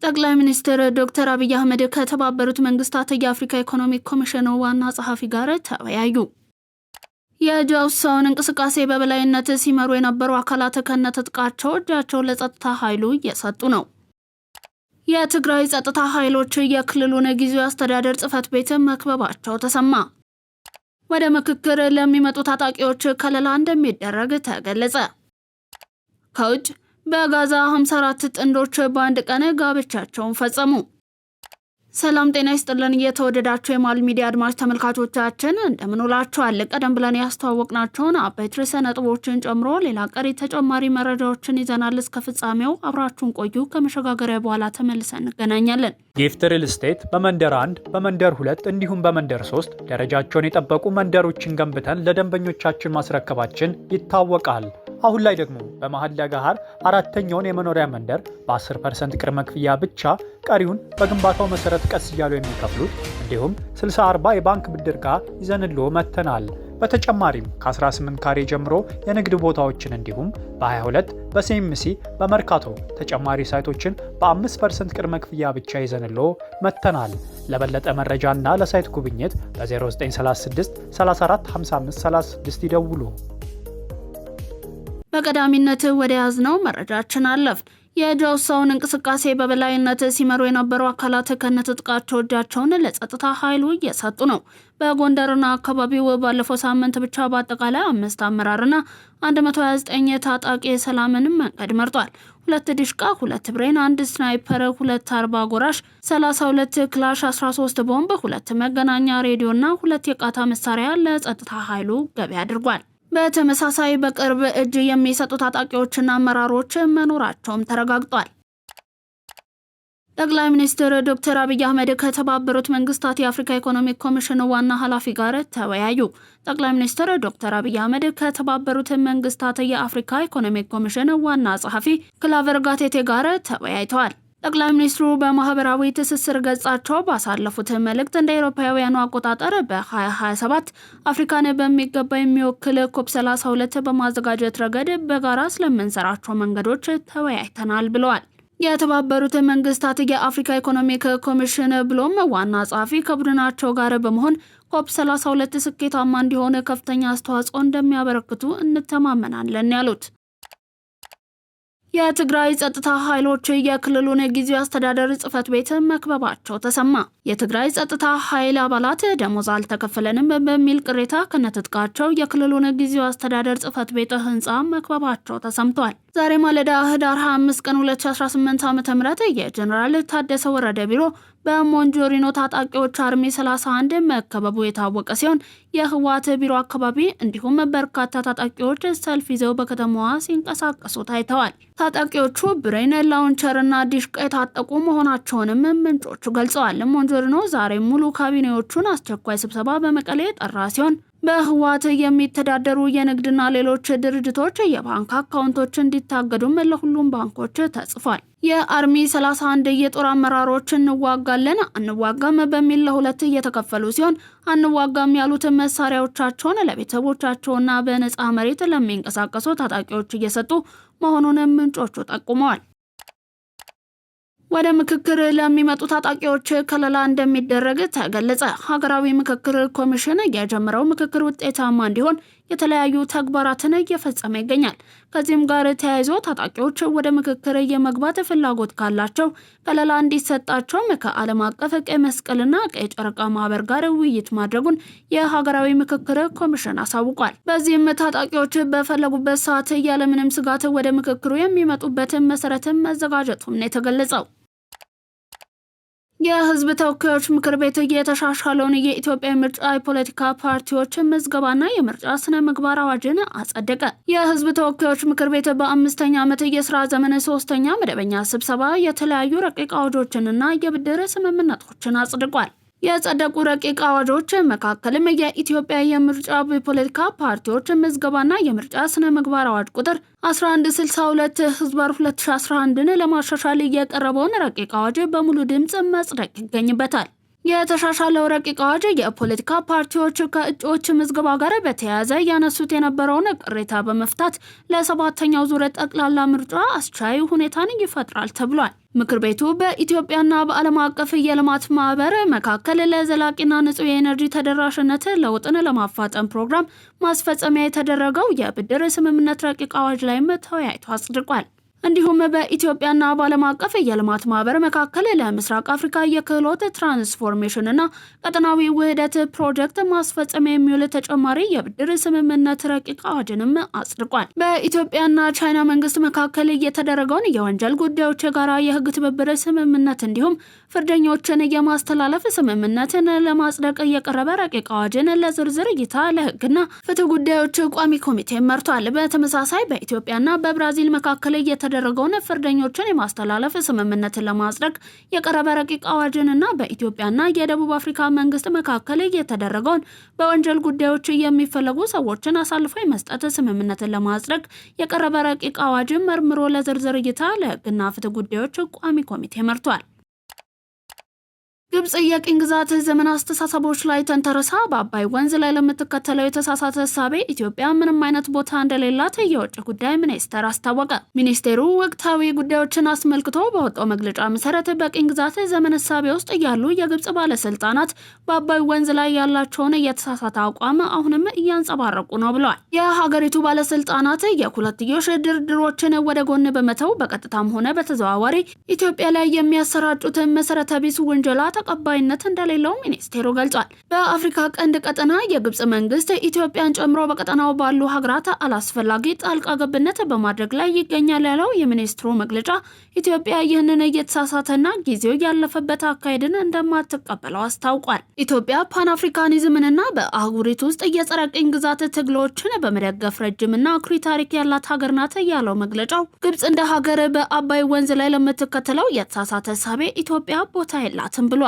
ጠቅላይ ሚኒስትር ዶክተር አብይ አህመድ ከተባበሩት መንግስታት የአፍሪካ ኢኮኖሚክ ኮሚሽን ዋና ጸሐፊ ጋር ተወያዩ። የጃውሳውን እንቅስቃሴ በበላይነት ሲመሩ የነበሩ አካላት ከነትጥቃቸው እጃቸውን ለጸጥታ ኃይሉ እየሰጡ ነው። የትግራይ ጸጥታ ኃይሎች የክልሉን ጊዜያዊ አስተዳደር ጽሕፈት ቤት መክበባቸው ተሰማ። ወደ ምክክር ለሚመጡ ታጣቂዎች ከለላ እንደሚደረግ ተገለጸ። ከውጭ በጋዛ 54 ጥንዶች በአንድ ቀን ጋብቻቸውን ፈጸሙ። ሰላም ጤና ይስጥልን የተወደዳችሁ የማል ሚዲያ አድማጭ ተመልካቾቻችን እንደምን ውላችኋል? ቀደም ብለን ያስተዋወቅናችሁን አበይት ርዕሰ ነጥቦችን ጨምሮ ሌላ ቀሪ ተጨማሪ መረጃዎችን ይዘናል። እስከ ፍጻሜው አብራችሁን ቆዩ። ከመሸጋገሪያ በኋላ ተመልሰን እንገናኛለን። ጊፍት ሪል ስቴት በመንደር 1 በመንደር 2 እንዲሁም በመንደር 3 ደረጃቸውን የጠበቁ መንደሮችን ገንብተን ለደንበኞቻችን ማስረከባችን ይታወቃል። አሁን ላይ ደግሞ በመሃል ለገሃር አራተኛውን የመኖሪያ መንደር በ10% ቅድመ ክፍያ ብቻ ቀሪውን በግንባታው መሰረት ቀስ እያሉ የሚከፍሉት እንዲሁም 60/40 የባንክ ብድር ጋር ይዘንሎ መተናል። በተጨማሪም ከ18 ካሬ ጀምሮ የንግድ ቦታዎችን እንዲሁም በ22 በሲኤምሲ በመርካቶ ተጨማሪ ሳይቶችን በ5% ቅድመ ክፍያ ብቻ ይዘንሎ መተናል። ለበለጠ መረጃና ለሳይት ጉብኝት በ0936 34 55 36 ይደውሉ። በቀዳሚነት ወደ ያዝነው መረጃችን አለፍ። የጃውሳውን እንቅስቃሴ በበላይነት ሲመሩ የነበሩ አካላት ከነትጥቃቸው እጃቸውን ለጸጥታ ኃይሉ እየሰጡ ነው። በጎንደርና አካባቢው ባለፈው ሳምንት ብቻ በአጠቃላይ 5 አመራርና 129 ታጣቂ የሰላምን መንገድ መርጧል። 2 ዲሽቃ፣ 2 ብሬን፣ 1 ስናይፐር፣ 2 40 ጎራሽ፣ 32 ክላሽ፣ 13 ቦምብ፣ 2 መገናኛ ሬዲዮና 2 የቃታ መሳሪያ ለጸጥታ ኃይሉ ገቢ አድርጓል። በተመሳሳይ በቅርብ እጅ የሚሰጡ ታጣቂዎችና አመራሮች መኖራቸውም ተረጋግጧል። ጠቅላይ ሚኒስትር ዶክተር አብይ አህመድ ከተባበሩት መንግስታት የአፍሪካ ኢኮኖሚክ ኮሚሽን ዋና ኃላፊ ጋር ተወያዩ። ጠቅላይ ሚኒስትር ዶክተር አብይ አህመድ ከተባበሩት መንግስታት የአፍሪካ ኢኮኖሚክ ኮሚሽን ዋና ጸሐፊ ክላቨር ጋቴቴ ጋር ተወያይተዋል። ጠቅላይ ሚኒስትሩ በማህበራዊ ትስስር ገጻቸው ባሳለፉት መልእክት እንደ አውሮፓውያኑ አቆጣጠር በ2027 አፍሪካን በሚገባ የሚወክል ኮፕ32 በማዘጋጀት ረገድ በጋራ ስለምንሰራቸው መንገዶች ተወያይተናል ብለዋል። የተባበሩት መንግስታት የአፍሪካ ኢኮኖሚክ ኮሚሽን ብሎም ዋና ጸሐፊ ከቡድናቸው ጋር በመሆን ኮፕ32 ስኬታማ እንዲሆን ከፍተኛ አስተዋጽኦ እንደሚያበረክቱ እንተማመናለን ያሉት የትግራይ ጸጥታ ኃይሎች የክልሉን ጊዜያዊ አስተዳደር ጽሕፈት ቤት መክበባቸው ተሰማ። የትግራይ ጸጥታ ኃይል አባላት ደሞዝ አልተከፈለንም በሚል ቅሬታ ከነትጥቃቸው የክልሉን ጊዜያዊ አስተዳደር ጽሕፈት ቤት ህንፃ መክበባቸው ተሰምቷል። ዛሬ ማለዳ ህዳር 25 ቀን 2018 ዓ.ም የጀነራል ታደሰ ወረደ ቢሮ በሞንጆሪኖ ታጣቂዎች አርሚ 31 መከበቡ የታወቀ ሲሆን የህወሓት ቢሮ አካባቢ እንዲሁም በርካታ ታጣቂዎች ሰልፍ ይዘው በከተማዋ ሲንቀሳቀሱ ታይተዋል። ታጣቂዎቹ ብሬን፣ ላውንቸርና ዲሽቃ የታጠቁ መሆናቸውንም ምንጮቹ ገልጸዋል። ሞንጆሪኖ ዛሬ ሙሉ ካቢኔዎቹን አስቸኳይ ስብሰባ በመቀሌ ጠራ ሲሆን በህወሓት የሚተዳደሩ የንግድና ሌሎች ድርጅቶች የባንክ አካውንቶች እንዲታገዱም ለሁሉም ባንኮች ተጽፏል። የአርሚ 31 የጦር አመራሮች እንዋጋለን አንዋጋም በሚል ለሁለት እየተከፈሉ ሲሆን አንዋጋም ያሉት መሳሪያዎቻቸውን ለቤተሰቦቻቸውና በነፃ መሬት ለሚንቀሳቀሱ ታጣቂዎች እየሰጡ መሆኑን ምንጮቹ ጠቁመዋል። ወደ ምክክር ለሚመጡ ታጣቂዎች ከለላ እንደሚደረግ ተገለጸ። ሀገራዊ ምክክር ኮሚሽን የጀመረው ምክክር ውጤታማ እንዲሆን የተለያዩ ተግባራትን እየፈጸመ ይገኛል። ከዚህም ጋር ተያይዞ ታጣቂዎች ወደ ምክክር የመግባት ፍላጎት ካላቸው ከለላ እንዲሰጣቸው ከዓለም አቀፍ ቀይ መስቀልና ቀይ ጨረቃ ማህበር ጋር ውይይት ማድረጉን የሀገራዊ ምክክር ኮሚሽን አሳውቋል። በዚህም ታጣቂዎች በፈለጉበት ሰዓት ያለምንም ስጋት ወደ ምክክሩ የሚመጡበትን መሰረት መዘጋጀቱን ነው የተገለጸው። የህዝብ ተወካዮች ምክር ቤት የተሻሻለውን የኢትዮጵያ ምርጫ የፖለቲካ ፓርቲዎች ምዝገባና የምርጫ ስነ ምግባር አዋጅን አጸደቀ። የህዝብ ተወካዮች ምክር ቤት በ5ኛ ዓመት የስራ ዘመን 3ኛ መደበኛ ስብሰባ የተለያዩ ረቂቅ አዋጆችንና የብድር ስምምነቶችን አጽድቋል። የጸደቁ ረቂቅ አዋጆች መካከልም የኢትዮጵያ የምርጫ የፖለቲካ ፓርቲዎች ምዝገባና የምርጫ ስነ ምግባር አዋጅ ቁጥር 1162/2011ን ለማሻሻል የቀረበውን ረቂቅ አዋጅ በሙሉ ድምጽ መጽደቅ ይገኝበታል። የተሻሻለው ረቂቅ አዋጅ የፖለቲካ ፓርቲዎች ከእጩዎች ምዝገባ ጋር በተያያዘ ያነሱት የነበረውን ቅሬታ በመፍታት ለሰባተኛው ዙር ጠቅላላ ምርጫ አስቻይ ሁኔታን ይፈጥራል ተብሏል። ምክር ቤቱ በኢትዮጵያና በዓለም አቀፍ የልማት ማህበር መካከል ለዘላቂና ንጹህ የኤነርጂ ተደራሽነት ለውጥን ለማፋጠን ፕሮግራም ማስፈጸሚያ የተደረገው የብድር ስምምነት ረቂቅ አዋጅ ላይም ተወያይቶ አጽድቋል። እንዲሁም በኢትዮጵያና በዓለም አቀፍ የልማት ማህበር መካከል ለምስራቅ አፍሪካ የክህሎት ትራንስፎርሜሽንና ቀጠናዊ ውህደት ፕሮጀክት ማስፈጸሚያ የሚውል ተጨማሪ የብድር ስምምነት ረቂቅ አዋጅንም አጽድቋል። በኢትዮጵያና ቻይና መንግስት መካከል የተደረገውን የወንጀል ጉዳዮች የጋራ የህግ ትብብር ስምምነት እንዲሁም ፍርደኞችን የማስተላለፍ ስምምነትን ለማጽደቅ የቀረበ ረቂቅ አዋጅን ለዝርዝር እይታ ለህግና ፍትህ ጉዳዮች ቋሚ ኮሚቴ መርቷል። በተመሳሳይ በኢትዮጵያና በብራዚል መካከል የተደረገውን ፍርደኞችን የማስተላለፍ ስምምነትን ለማጽደቅ የቀረበ ረቂቅ አዋጅንና በኢትዮጵያና የደቡብ አፍሪካ መንግስት መካከል የተደረገውን በወንጀል ጉዳዮች የሚፈለጉ ሰዎችን አሳልፎ የመስጠት ስምምነትን ለማጽደቅ የቀረበ ረቂቅ አዋጅን መርምሮ ለዝርዝር እይታ ለህግና ፍትህ ጉዳዮች ቋሚ ኮሚቴ መርቷል። ግብጽ የቅኝ ግዛት ዘመን አስተሳሰቦች ላይ ተንተርሳ በአባይ ወንዝ ላይ ለምትከተለው የተሳሳተ እሳቤ ኢትዮጵያ ምንም አይነት ቦታ እንደሌላት የውጭ ጉዳይ ሚኒስቴር አስታወቀ። ሚኒስቴሩ ወቅታዊ ጉዳዮችን አስመልክቶ በወጣው መግለጫ መሰረት በቅኝ ግዛት ዘመን እሳቤ ውስጥ ያሉ የግብጽ ባለስልጣናት በአባይ ወንዝ ላይ ያላቸውን የተሳሳተ አቋም አሁንም እያንጸባረቁ ነው ብለዋል። የሀገሪቱ ባለስልጣናት የሁለትዮሽ ድርድሮችን ወደ ጎን በመተው በቀጥታም ሆነ በተዘዋዋሪ ኢትዮጵያ ላይ የሚያሰራጩት መሰረተ ቢስ ውንጀላ ተቀባይነት እንደሌለው ሚኒስቴሩ ገልጿል። በአፍሪካ ቀንድ ቀጠና የግብጽ መንግስት ኢትዮጵያን ጨምሮ በቀጠናው ባሉ ሀገራት አላስፈላጊ ጣልቃ ገብነት በማድረግ ላይ ይገኛል ያለው የሚኒስትሩ መግለጫ ኢትዮጵያ ይህንን እየተሳሳተና ጊዜው ያለፈበት አካሄድን እንደማትቀበለው አስታውቋል። ኢትዮጵያ ፓን አፍሪካኒዝምንና በአህጉሪቱ ውስጥ የጸረ ቅኝ ግዛት ትግሎችን በመደገፍ ረጅምና አኩሪ ታሪክ ያላት ሀገር ናት ያለው መግለጫው ግብጽ እንደ ሀገር በአባይ ወንዝ ላይ ለምትከተለው የተሳሳተ እሳቤ ኢትዮጵያ ቦታ የላትም ብሏል።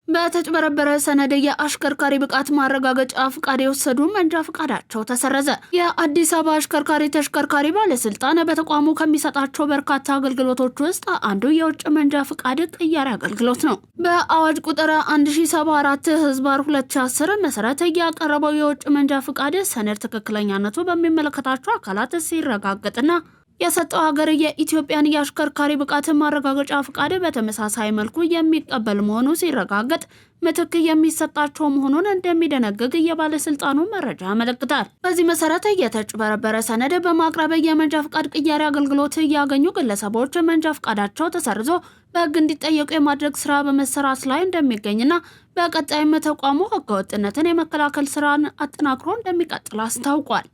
በተጭበረበረ ሰነድ የአሽከርካሪ ብቃት ማረጋገጫ ፍቃድ የወሰዱ መንጃ ፍቃዳቸው ተሰረዘ። የአዲስ አበባ አሽከርካሪ ተሽከርካሪ ባለስልጣን በተቋሙ ከሚሰጣቸው በርካታ አገልግሎቶች ውስጥ አንዱ የውጭ መንጃ ፍቃድ ቅያሬ አገልግሎት ነው። በአዋጅ ቁጥር 1074/2010 መሰረት ያቀረበው የውጭ መንጃ ፍቃድ ሰነድ ትክክለኛነቱ በሚመለከታቸው አካላት ሲረጋገጥና የሰጠው ሀገር የኢትዮጵያን የአሽከርካሪ ብቃት ማረጋገጫ ፍቃድ በተመሳሳይ መልኩ የሚቀበል መሆኑ ሲረጋገጥ ምትክ የሚሰጣቸው መሆኑን እንደሚደነግግ የባለስልጣኑ መረጃ ያመለክታል። በዚህ መሰረት የተጭበረበረ ሰነድ በማቅረብ የመንጃ ፍቃድ ቅያሬ አገልግሎት ያገኙ ግለሰቦች መንጃ ፍቃዳቸው ተሰርዞ በሕግ እንዲጠየቁ የማድረግ ስራ በመሰራት ላይ እንደሚገኝና በቀጣይም ተቋሙ ህገወጥነትን የመከላከል ስራን አጠናክሮ እንደሚቀጥል አስታውቋል።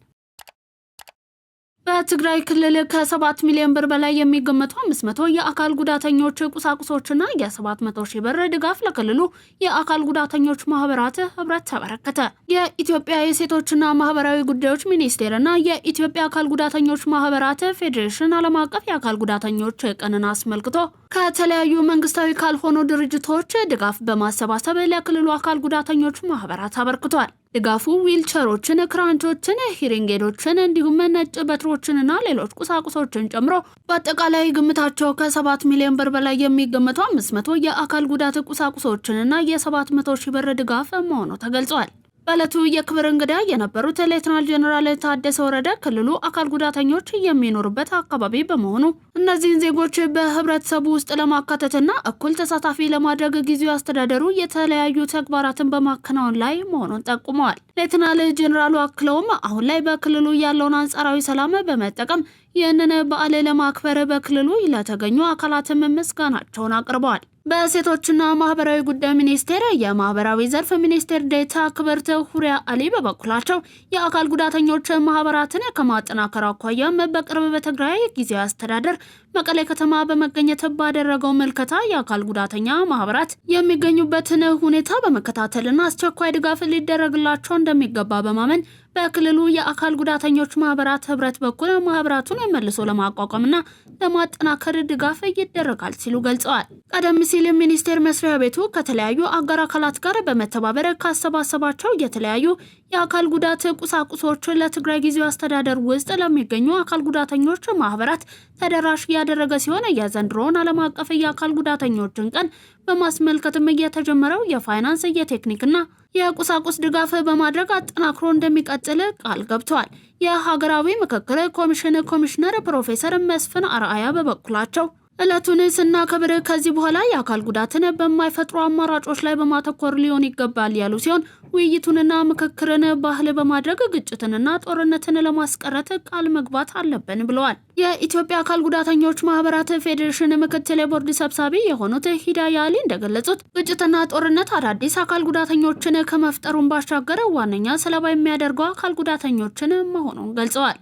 በትግራይ ክልል ከ7 ሚሊዮን ብር በላይ የሚገመቱ 500 የአካል ጉዳተኞች ቁሳቁሶችና የ700 ሺህ ብር ድጋፍ ለክልሉ የአካል ጉዳተኞች ማህበራት ህብረት ተበረከተ። የኢትዮጵያ የሴቶችና ማህበራዊ ጉዳዮች ሚኒስቴርና የኢትዮጵያ አካል ጉዳተኞች ማህበራት ፌዴሬሽን ዓለም አቀፍ የአካል ጉዳተኞች ቀንን አስመልክቶ ከተለያዩ መንግስታዊ ካልሆኑ ድርጅቶች ድጋፍ በማሰባሰብ ለክልሉ አካል ጉዳተኞች ማህበራት አበርክቷል። ድጋፉ ዊልቸሮችን፣ ክራንቾችን፣ ሂሪንጌዶችን እንዲሁም ነጭ በትሮችንና ሌሎች ቁሳቁሶችን ጨምሮ በአጠቃላይ ግምታቸው ከ7 ሚሊዮን ብር በላይ የሚገመቱ 500 የአካል ጉዳት ቁሳቁሶችንና የ700 ሺህ ብር ድጋፍ መሆኑ ተገልጿል። በዕለቱ የክብር እንግዳ የነበሩት ሌተናል ጄኔራል ታደሰ ወረደ ክልሉ አካል ጉዳተኞች የሚኖሩበት አካባቢ በመሆኑ እነዚህን ዜጎች በህብረተሰቡ ውስጥ ለማካተትና እኩል ተሳታፊ ለማድረግ ጊዜያዊ አስተዳደሩ የተለያዩ ተግባራትን በማከናወን ላይ መሆኑን ጠቁመዋል። ሌተናል ጄኔራሉ አክለውም አሁን ላይ በክልሉ ያለውን አንጻራዊ ሰላም በመጠቀም ይህንን በዓል ለማክበር በክልሉ ለተገኙ አካላትም ምስጋናቸውን አቅርበዋል። በሴቶችና ማህበራዊ ጉዳይ ሚኒስቴር የማህበራዊ ዘርፍ ሚኒስቴር ዴኤታ ክብርት ሁሪያ አሊ በበኩላቸው የአካል ጉዳተኞች ማህበራትን ከማጠናከር አኳያም በቅርብ በትግራይ ጊዜያዊ አስተዳደር መቀሌ ከተማ በመገኘት ባደረገው ምልከታ የአካል ጉዳተኛ ማህበራት የሚገኙበትን ሁኔታ በመከታተልና አስቸኳይ ድጋፍ ሊደረግላቸው እንደሚገባ በማመን በክልሉ የአካል ጉዳተኞች ማህበራት ህብረት በኩል ማህበራቱን መልሶ ለማቋቋምና ለማጠናከር ድጋፍ ይደረጋል ሲሉ ገልጸዋል። ቀደም ሲል ሚኒስቴር መስሪያ ቤቱ ከተለያዩ አጋር አካላት ጋር በመተባበር ካሰባሰባቸው የተለያዩ የአካል ጉዳት ቁሳቁሶች ለትግራይ ጊዜያዊ አስተዳደር ውስጥ ለሚገኙ አካል ጉዳተኞች ማህበራት ተደራሽ ያደረገ ሲሆን የዘንድሮውን ዓለም አቀፍ የአካል ጉዳተኞችን ቀን በማስመልከትም የተጀመረው የፋይናንስ የቴክኒክና የቁሳቁስ ድጋፍ በማድረግ አጠናክሮ እንደሚቀጥል ቃል ገብተዋል። የሀገራዊ ምክክር ኮሚሽን ኮሚሽነር ፕሮፌሰር መስፍን አርአያ በበኩላቸው ዕለቱን ስናከብር ከዚህ በኋላ የአካል ጉዳትን በማይፈጥሩ አማራጮች ላይ በማተኮር ሊሆን ይገባል ያሉ ሲሆን ውይይቱንና ምክክርን ባህል በማድረግ ግጭትንና ጦርነትን ለማስቀረት ቃል መግባት አለብን ብለዋል። የኢትዮጵያ አካል ጉዳተኞች ማህበራት ፌዴሬሽን ምክትል የቦርድ ሰብሳቢ የሆኑት ሂዳያ አሊ እንደገለጹት ግጭትና ጦርነት አዳዲስ አካል ጉዳተኞችን ከመፍጠሩን ባሻገር ዋነኛ ሰለባ የሚያደርገው አካል ጉዳተኞችን መሆኑን ገልጸዋል።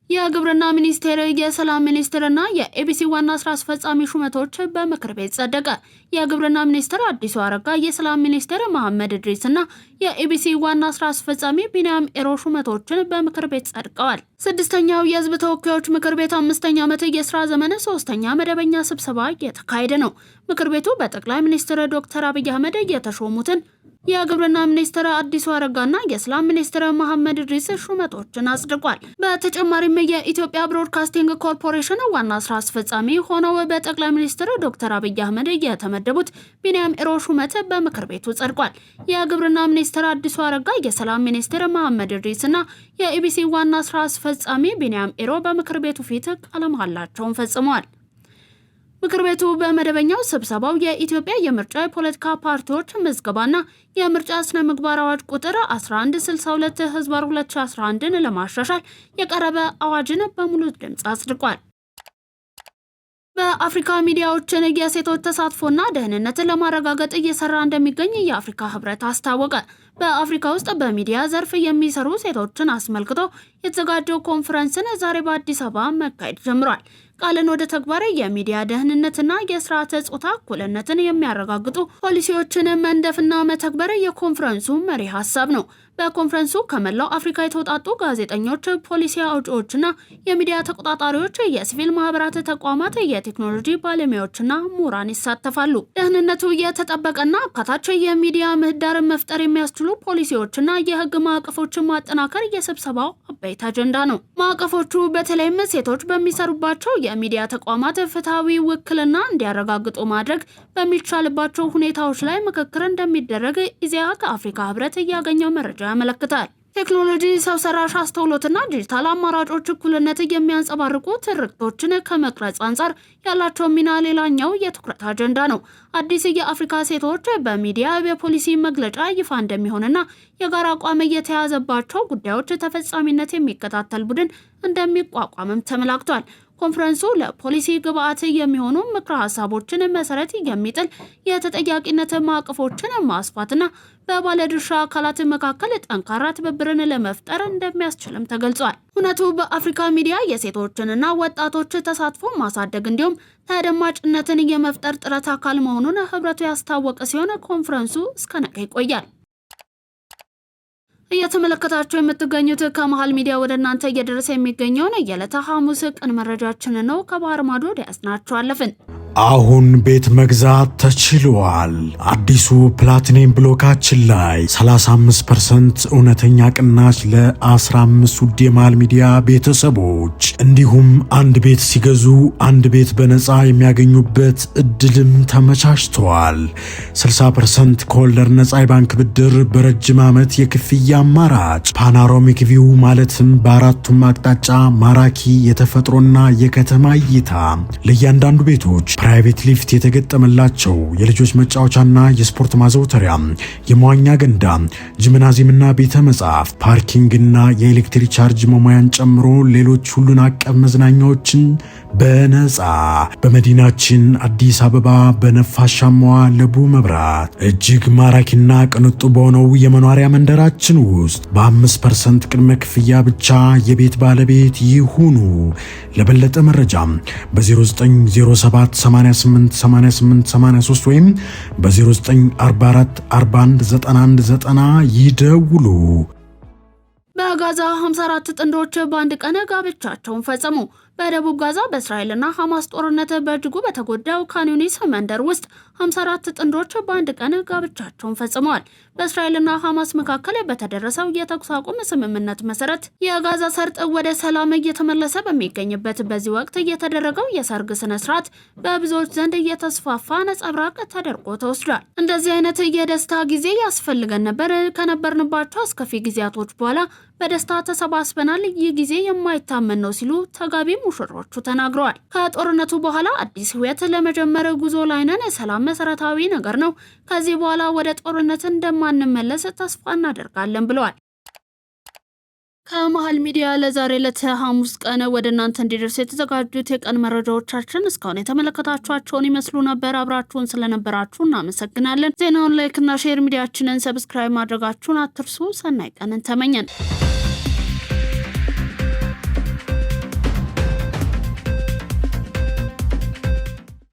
የግብርና ሚኒስቴር፣ የሰላም ሚኒስቴርና የኤቢሲ ዋና ስራ አስፈጻሚ ሹመቶች በምክር ቤት ጸደቀ። የግብርና ሚኒስትር አዲሱ አረጋ፣ የሰላም ሚኒስቴር መሐመድ እድሪስና የኤቢሲ ዋና ስራ አስፈጻሚ ቢንያም ኤሮ ሹመቶችን በምክር ቤት ጸድቀዋል። ስድስተኛው የህዝብ ተወካዮች ምክር ቤት 5ኛ ዓመት የስራ ዘመን 3ኛ መደበኛ ስብሰባ እየተካሄደ ነው። ምክር ቤቱ በጠቅላይ ሚኒስትር ዶክተር አብይ አህመድ የተሾሙትን የግብርና ሚኒስትር አዲሱ አረጋና የሰላም ሚኒስትር መሐመድ እድሪስ ሹመቶችን አጽድቋል። በተጨማሪም የኢትዮጵያ ብሮድካስቲንግ ኮርፖሬሽን ዋና ስራ አስፈጻሚ ሆነው በጠቅላይ ሚኒስትር ዶክተር አብይ አህመድ የተመደቡት ቢንያም ኤሮ ሹመት በምክር ቤቱ ጸድቋል። የግብርና ሚኒስትር አዲሱ አረጋ፣ የሰላም ሚኒስትር መሐመድ እድሪስና የኢቢሲ ዋና ስራ አስፈጻሚ ቢንያም ኤሮ በምክር ቤቱ ፊት ቃለ መሃላቸውን ፈጽመዋል። ምክር ቤቱ በመደበኛው ስብሰባው የኢትዮጵያ የምርጫ የፖለቲካ ፓርቲዎች ምዝገባና የምርጫ ስነ ምግባር አዋጅ ቁጥር 1162/2011ን ለማሻሻል የቀረበ አዋጅን በሙሉ ድምጽ አጽድቋል። በአፍሪካ ሚዲያዎችን የሴቶች ተሳትፎና ደህንነትን ለማረጋገጥ እየሰራ እንደሚገኝ የአፍሪካ ህብረት አስታወቀ። በአፍሪካ ውስጥ በሚዲያ ዘርፍ የሚሰሩ ሴቶችን አስመልክቶ የተዘጋጀው ኮንፈረንስን ዛሬ በአዲስ አበባ መካሄድ ጀምሯል። ቃልን ወደ ተግባር፣ የሚዲያ ደህንነትና የስርዓተ ጾታ እኩልነትን የሚያረጋግጡ ፖሊሲዎችን መንደፍና መተግበር የኮንፈረንሱ መሪ ሀሳብ ነው። በኮንፈረንሱ ከመላው አፍሪካ የተውጣጡ ጋዜጠኞች፣ ፖሊሲ አውጪዎችና የሚዲያ ተቆጣጣሪዎች፣ የሲቪል ማህበራት ተቋማት፣ የቴክኖሎጂ ባለሙያዎችና ምሁራን ይሳተፋሉ። ደህንነቱ የተጠበቀና አካታች የሚዲያ ምህዳርን መፍጠር የሚያስችሉ ፖሊሲዎችና የህግ ማዕቀፎችን ማጠናከር የስብሰባው አበይት አጀንዳ ነው። ማዕቀፎቹ በተለይም ሴቶች በሚሰሩባቸው የሚዲያ ተቋማት ፍትሐዊ ውክልና እንዲያረጋግጡ ማድረግ በሚቻልባቸው ሁኔታዎች ላይ ምክክር እንደሚደረግ ኢዜአ ከአፍሪካ ህብረት ያገኘው መረጃ ያመለክታል። ቴክኖሎጂ፣ ሰው ሰራሽ አስተውሎትና ዲጂታል አማራጮች እኩልነት የሚያንጸባርቁ ትርክቶችን ከመቅረጽ አንጻር ያላቸው ሚና ሌላኛው የትኩረት አጀንዳ ነው። አዲስ የአፍሪካ ሴቶች በሚዲያ የፖሊሲ መግለጫ ይፋ እንደሚሆንና የጋራ አቋም የተያዘባቸው ጉዳዮች ተፈጻሚነት የሚከታተል ቡድን እንደሚቋቋምም ተመላክቷል። ኮንፈረንሱ ለፖሊሲ ግብዓት የሚሆኑ ምክረ ሀሳቦችን መሰረት የሚጥል የተጠያቂነት ማዕቀፎችን ማስፋትና በባለድርሻ አካላት መካከል ጠንካራ ትብብርን ለመፍጠር እንደሚያስችልም ተገልጿል። እውነቱ በአፍሪካ ሚዲያ የሴቶችንና ወጣቶች ተሳትፎ ማሳደግ እንዲሁም ተደማጭነትን የመፍጠር ጥረት አካል መሆኑን ህብረቱ ያስታወቀ ሲሆን ኮንፈረንሱ እስከ ነገ ይቆያል። እየተመለከታችሁ የምትገኙት ከመሃል ሚዲያ ወደ እናንተ እየደረሰ የሚገኘውን የዕለተ ሐሙስ ቀን መረጃችን ነው። ከባህር ማዶ ያስናችሁ አለፍን። አሁን ቤት መግዛት ተችሏል። አዲሱ ፕላቲኒየም ብሎካችን ላይ 35% እውነተኛ ቅናሽ ለ15 ውድ የመሃል ሚዲያ ቤተሰቦች እንዲሁም አንድ ቤት ሲገዙ አንድ ቤት በነፃ የሚያገኙበት እድልም ተመቻችቷል። 60% ከወለድ ነፃ የባንክ ብድር በረጅም ዓመት የክፍያ አማራጭ ፓኖራሚክ ቪው ማለትም በአራቱም አቅጣጫ ማራኪ የተፈጥሮና የከተማ እይታ ለእያንዳንዱ ቤቶች ፕራይቬት ሊፍት የተገጠመላቸው የልጆች መጫወቻና የስፖርት ማዘውተሪያ፣ የመዋኛ ገንዳ፣ ጂምናዚየምና ቤተ መጻሕፍት፣ ፓርኪንግና የኤሌክትሪክ ቻርጅ መሙያን ጨምሮ ሌሎች ሁሉን አቀፍ መዝናኛዎችን በነፃ በመዲናችን አዲስ አበባ በነፋሻማዋ ለቡ መብራት እጅግ ማራኪና ቅንጡ በሆነው የመኖሪያ መንደራችን ውስጥ በ5% ቅድመ ክፍያ ብቻ የቤት ባለቤት ይሁኑ። ለበለጠ መረጃ በ0907888883 ወይም በ0944419190 ይደውሉ። በጋዛ 54 ጥንዶች በአንድ ቀን ጋብቻቸውን ፈጸሙ። በደቡብ ጋዛ በእስራኤልና ሐማስ ጦርነት በእጅጉ በተጎዳው ካን ዩኒስ መንደር ውስጥ 54 ጥንዶች በአንድ ቀን ጋብቻቸውን ፈጽመዋል። በእስራኤልና ሐማስ መካከል በተደረሰው የተኩስ አቁም ስምምነት መሰረት የጋዛ ሰርጥ ወደ ሰላም እየተመለሰ በሚገኝበት በዚህ ወቅት የተደረገው የሰርግ ስነ ስርዓት በብዙዎች ዘንድ እየተስፋፋ ነጸብራቅ ተደርጎ ተወስዷል። እንደዚህ አይነት የደስታ ጊዜ ያስፈልገን ነበር። ከነበርንባቸው አስከፊ ጊዜያቶች በኋላ በደስታ ተሰባስበናል። ይህ ጊዜ የማይታመን ነው ሲሉ ተጋቢ ሙሽሮቹ ተናግረዋል። ከጦርነቱ በኋላ አዲስ ህይወት ለመጀመር ጉዞ ላይ ነን። ሰላም መሰረታዊ ነገር ነው። ከዚህ በኋላ ወደ ጦርነት እንደማንመለስ ተስፋ እናደርጋለን ብለዋል። ከመሃል ሚዲያ ለዛሬ ለሐሙስ ቀን ወደ እናንተ እንዲደርስ የተዘጋጁት የቀን መረጃዎቻችን እስካሁን የተመለከታችኋቸውን ይመስሉ ነበር። አብራችሁን ስለነበራችሁ እናመሰግናለን። ዜናውን ላይክ እና ሼር፣ ሚዲያችንን ሰብስክራይብ ማድረጋችሁን አትርሱ። ሰናይ ቀንን ተመኘን።